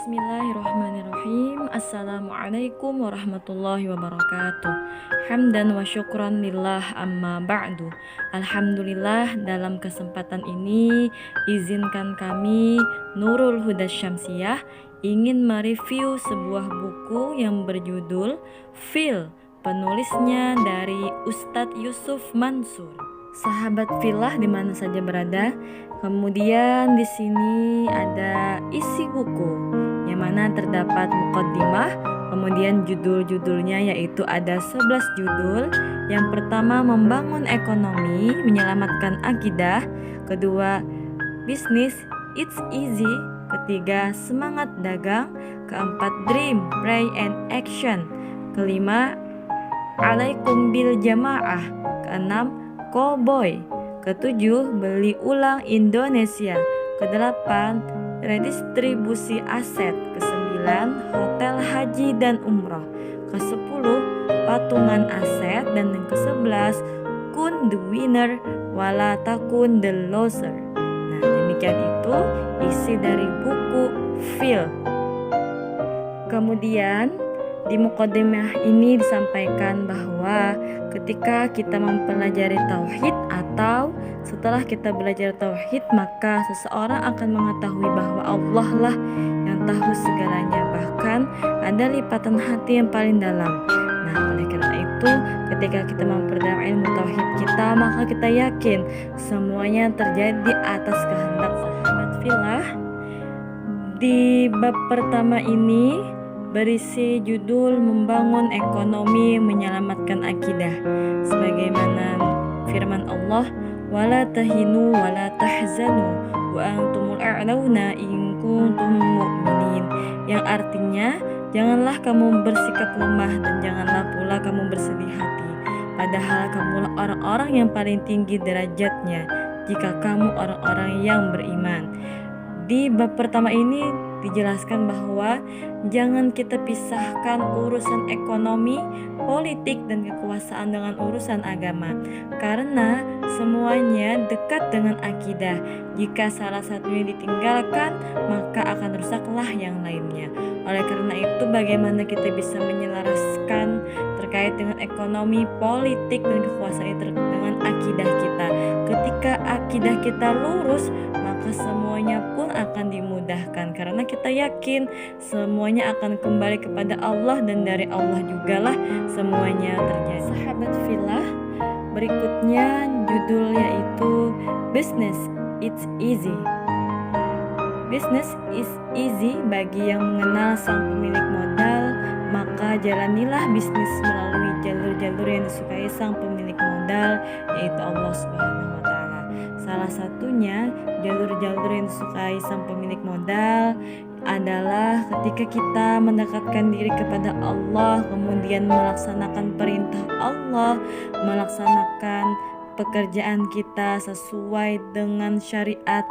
Bismillahirrahmanirrahim. Assalamualaikum warahmatullahi wabarakatuh. Hamdan wa syukran lillah amma ba'du. Alhamdulillah, dalam kesempatan ini izinkan kami Nurul Huda Syamsiyah ingin mereview sebuah buku yang berjudul Fil, penulisnya dari Ustadz Yusuf Mansur. Sahabat filah di mana saja berada, kemudian di sini ada isi buku yang mana terdapat muqaddimah, kemudian judul-judulnya yaitu ada 11 judul. Yang pertama, membangun ekonomi, menyelamatkan akidah. Kedua, bisnis it's easy. Ketiga, semangat dagang. Keempat, dream, pray and action. Kelima, alaikum bil jamaah. Keenam, Cowboy. Ketujuh, beli ulang Indonesia. Kedelapan, redistribusi aset. Kesembilan, hotel haji dan umroh. Kesepuluh, patungan aset. Dan yang kesebelas, kun the winner wala takun the loser. Nah, demikian itu isi dari buku Fil. Kemudian di muqaddimah ini disampaikan bahwa ketika kita mempelajari tauhid atau setelah kita belajar tauhid, maka seseorang akan mengetahui bahwa Allah lah yang tahu segalanya, bahkan ada lipatan hati yang paling dalam. Nah, oleh karena itu ketika kita memperdalam ilmu tauhid kita, maka kita yakin semuanya terjadi atas kehendak Allah. Filah, di bab pertama ini berisi judul membangun ekonomi, menyelamatkan akidah. Sebagaimana firman Allah, wala tahinu wala tahzanu wa antumul a'launa in kuntum mu'minin, yang artinya janganlah kamu bersikap lemah dan janganlah pula kamu bersedih hati, padahal kamulah orang-orang yang paling tinggi derajatnya jika kamu orang-orang yang beriman. Di bab pertama ini dijelaskan bahwa jangan kita pisahkan urusan ekonomi, politik, dan kekuasaan dengan urusan agama, karena semuanya dekat dengan akidah. Jika salah satunya ditinggalkan, maka akan rusaklah yang lainnya. Oleh karena itu, bagaimana kita bisa menyelaraskan terkait dengan ekonomi, politik, dan kekuasaan itu dengan akidah kita? Ketika akidah kita lurus, maka semuanya pun akan dimudahkan, karena kita yakin semuanya akan kembali kepada Allah dan dari Allah jugalah semuanya terjadi. Sahabat filah, berikutnya judulnya itu Business It's Easy. Business is easy bagi yang mengenal sang pemilik modal, maka jalanilah bisnis melalui jalur-jalur yang disukai sang pemilik modal, yaitu Allah Subhanahu wa Ta'ala. Salah satunya jalur-jalur yang disukai sang pemilik modal adalah ketika kita mendekatkan diri kepada Allah, kemudian melaksanakan perintah Allah, melaksanakan pekerjaan kita sesuai dengan syariat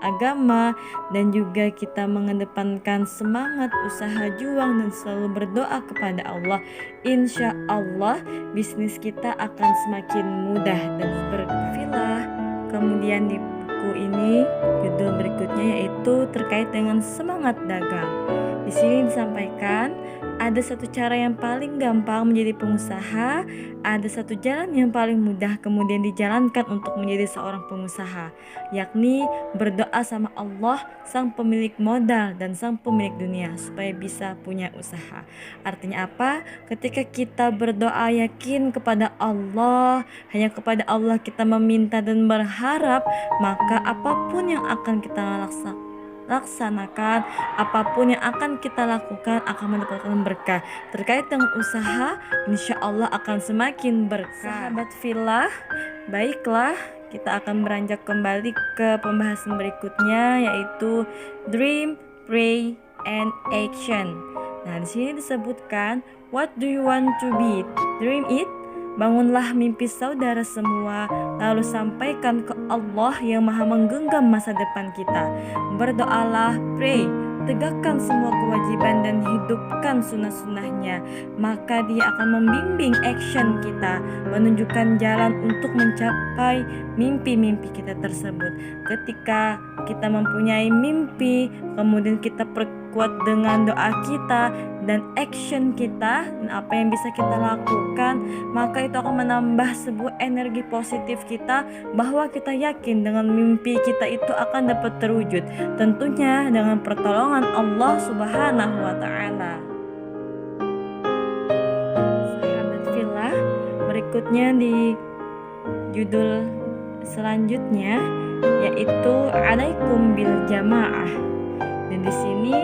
agama, dan juga kita mengedepankan semangat usaha juang dan selalu berdoa kepada Allah, insya Allah bisnis kita akan semakin mudah dan berfilah. Kemudian di buku ini judul berikutnya yaitu terkait dengan semangat dagang. Di sini disampaikan ada satu cara yang paling gampang menjadi pengusaha, ada satu jalan yang paling mudah kemudian dijalankan untuk menjadi seorang pengusaha, yakni berdoa sama Allah, sang pemilik modal dan sang pemilik dunia, supaya bisa punya usaha. Artinya apa? Ketika kita berdoa yakin kepada Allah, hanya kepada Allah kita meminta dan berharap, maka apapun yang akan kita laksanakan, apapun yang akan kita lakukan akan mendapatkan berkah. Terkait dengan usaha, insya Allah akan semakin berkah. Sahabat filah, baiklah, kita akan beranjak kembali ke pembahasan berikutnya, yaitu dream, pray, and action. Nah, di sini disebutkan, what do you want to be? Dream it. Bangunlah mimpi saudara semua, lalu sampaikan ke Allah yang maha menggenggam masa depan kita. Berdoalah, pray, tegakkan semua kewajiban dan hidupkan sunnah-sunnahnya, maka dia akan membimbing action kita, menunjukkan jalan untuk mencapai mimpi-mimpi kita tersebut. Ketika kita mempunyai mimpi, kemudian kita perkuat dengan doa kita dan action kita dan apa yang bisa kita lakukan, maka itu akan menambah sebuah energi positif kita bahwa kita yakin dengan mimpi kita itu akan dapat terwujud, tentunya dengan pertolongan Allah Subhanahu wa Ta'ala. Sahabat fillah, berikutnya di judul selanjutnya yaitu alaikum bil jamaah, dan di sini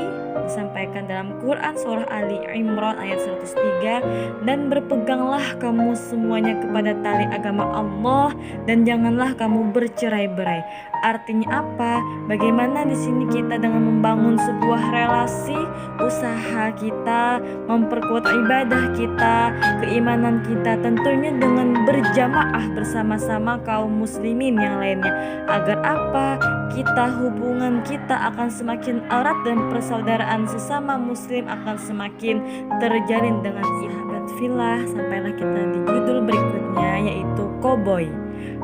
disampaikan dalam Quran surah Ali Imran ayat 103, dan berpeganglah kamu semuanya kepada tali agama Allah dan janganlah kamu bercerai-berai. Artinya apa? Bagaimana di sini kita dengan membangun sebuah relasi, usaha kita, memperkuat ibadah kita, keimanan kita, tentunya dengan berjamaah bersama-sama kaum muslimin yang lainnya. Agar apa? Hubungan kita akan semakin erat dan persaudaraan sesama muslim akan semakin terjalin dengan sahabat fillah. Sampailah kita di judul berikutnya yaitu koboi.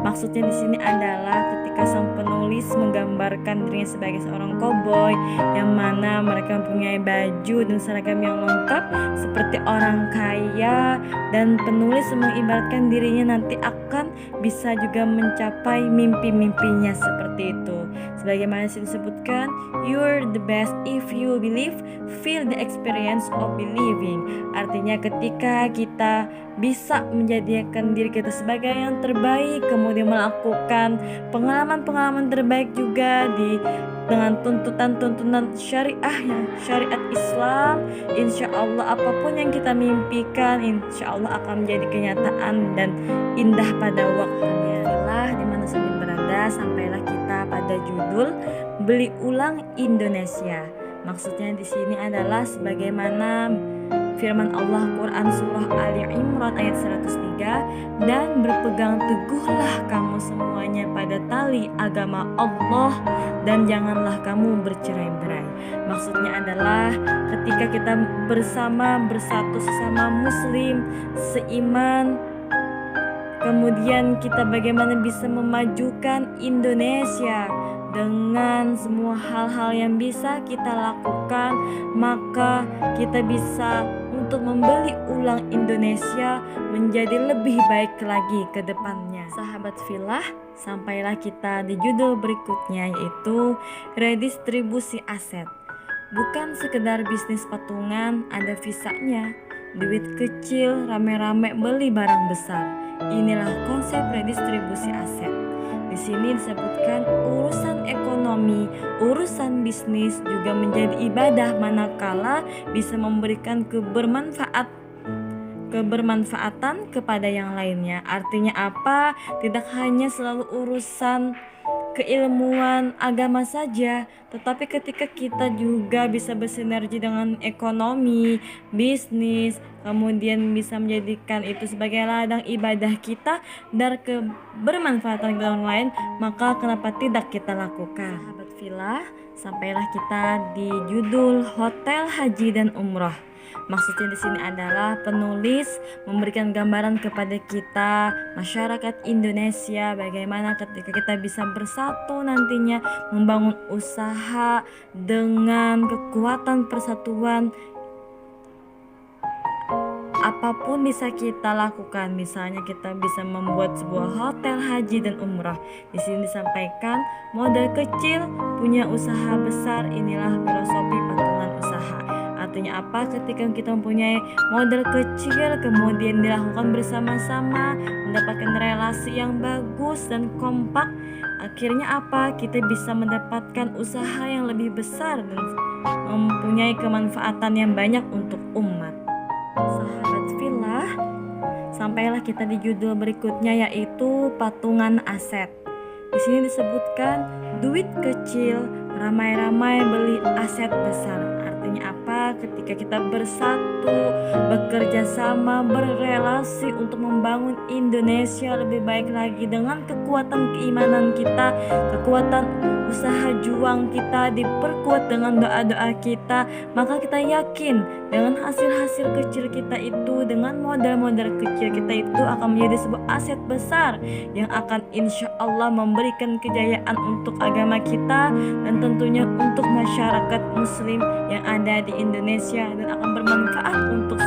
Maksudnya di sini adalah ketika sang penulis menggambarkan dirinya sebagai seorang koboi yang mana mereka mempunyai baju dan seragam yang lengkap seperti orang kaya, dan penulis mengibaratkan dirinya nanti akan bisa juga mencapai mimpi-mimpinya seperti itu. Sebagaimana disebutkan, you're the best if you believe, feel the experience of believing. Artinya ketika kita bisa menjadikan diri kita sebagai yang terbaik, kemudian melakukan pengalaman-pengalaman terbaik juga dengan tuntutan-tuntutan syariah, syariat Islam, insya Allah apapun yang kita mimpikan insya Allah akan menjadi kenyataan dan indah pada waktunya. Di mana saja berada, sampailah kita pada judul beli ulang Indonesia. Maksudnya di sini adalah sebagaimana firman Allah Quran surah Ali Imran ayat 103, dan berpegang teguhlah kamu semuanya pada tali agama Allah dan janganlah kamu bercerai-berai. Maksudnya adalah ketika kita bersatu sesama muslim seiman, kemudian kita bagaimana bisa memajukan Indonesia dengan semua hal-hal yang bisa kita lakukan, maka kita bisa untuk membeli ulang Indonesia menjadi lebih baik lagi ke depannya. Sahabat fillah, sampailah kita di judul berikutnya yaitu redistribusi aset. Bukan sekedar bisnis patungan ada visanya, duit kecil rame-rame beli barang besar. Inilah konsep redistribusi aset. Di sini disebutkan urusan ekonomi, urusan bisnis juga menjadi ibadah manakala bisa memberikan kebermanfaatan kepada yang lainnya. Artinya apa? Tidak hanya selalu urusan keilmuan agama saja, tetapi ketika kita juga bisa bersinergi dengan ekonomi, bisnis, kemudian bisa menjadikan itu sebagai ladang ibadah kita dan kebermanfaatan orang lain, maka kenapa tidak kita lakukan? Sahabat fillah, sampailah kita di judul Hotel Haji dan Umroh. Maksudnya di sini adalah penulis memberikan gambaran kepada kita masyarakat Indonesia bagaimana ketika kita bisa bersatu nantinya membangun usaha dengan kekuatan persatuan. Apapun bisa kita lakukan, misalnya kita bisa membuat sebuah hotel haji dan umrah. Di sini disampaikan modal kecil punya usaha besar, inilah filosofi patungan usaha. Artinya apa? Ketika kita mempunyai modal kecil kemudian dilakukan bersama-sama, mendapatkan relasi yang bagus dan kompak, akhirnya apa? Kita bisa mendapatkan usaha yang lebih besar dan mempunyai kemanfaatan yang banyak untuk umat. Sahabat fillah, sampailah kita di judul berikutnya yaitu patungan aset. Di sini disebutkan duit kecil ramai-ramai beli aset besar. Artinya apa? Ketika kita bersatu, bekerja sama, berrelasi untuk membangun Indonesia lebih baik lagi dengan kekuatan keimanan kita, kekuatan usaha juang kita diperkuat dengan doa-doa kita, maka kita yakin dengan hasil-hasil kecil kita itu, dengan modal-modal kecil kita itu akan menjadi sebuah aset besar yang akan insya Allah memberikan kejayaan untuk agama kita dan tentunya untuk masyarakat muslim yang ada di Indonesia, dan akan bermanfaat untuk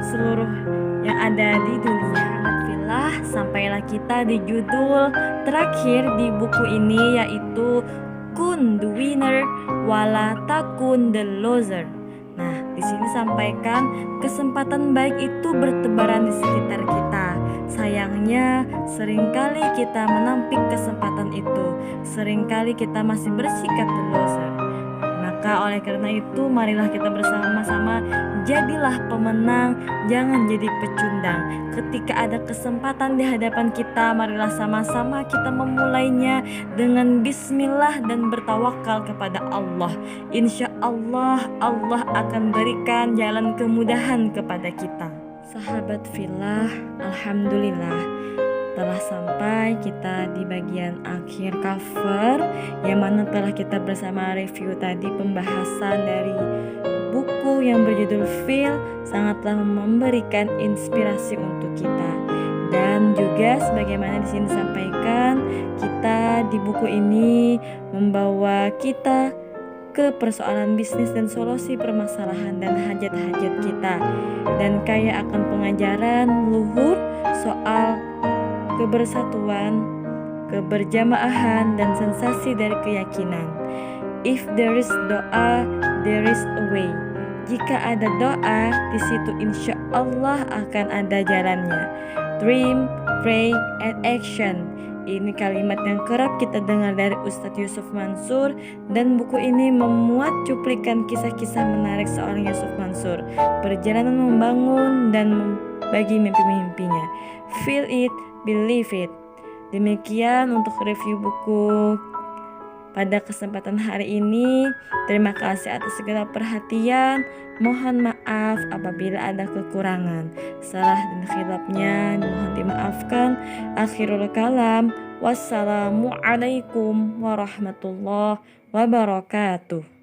seluruh yang ada di dunia. Alhamdulillah, sampailah kita di judul terakhir di buku ini, yaitu Kun the winner wala takun the loser. Nah, di sini sampaikan kesempatan baik itu bertebaran di sekitar kita. Sayangnya, seringkali kita menampik kesempatan itu. Seringkali kita masih bersikap the loser. Maka oleh karena itu, marilah kita bersama-sama jadilah pemenang, jangan jadi pecundang. Ketika ada kesempatan di hadapan kita, marilah sama-sama kita memulainya dengan bismillah dan bertawakal kepada Allah. Insya Allah, Allah akan berikan jalan kemudahan kepada kita. Sahabat fillah, alhamdulillah telah sampai kita di bagian akhir cover, yang mana telah kita bersama review tadi pembahasan dari buku yang berjudul Feel, sangatlah memberikan inspirasi untuk kita. Dan juga sebagaimana di sini disampaikan, kita di buku ini membawa kita ke persoalan bisnis dan solusi permasalahan dan hajat-hajat kita, dan kaya akan pengajaran luhur soal kebersatuan, keberjamaahan, dan sensasi dari keyakinan. If there is doa, there is a way. Jika ada doa, di situ insya Allah akan ada jalannya. Dream, pray, and action. Ini kalimat yang kerap kita dengar dari Ustadz Yusuf Mansur, dan buku ini memuat cuplikan kisah-kisah menarik seorang Yusuf Mansur, perjalanan membangun dan bagi mimpi-mimpinya. Feel it, believe it. Demikian untuk review buku pada kesempatan hari ini. Terima kasih atas segala perhatian. Mohon maaf apabila ada kekurangan, salah dan khilafnya mohon dimaafkan. Akhirul kalam, wassalamualaikum warahmatullahi wabarakatuh.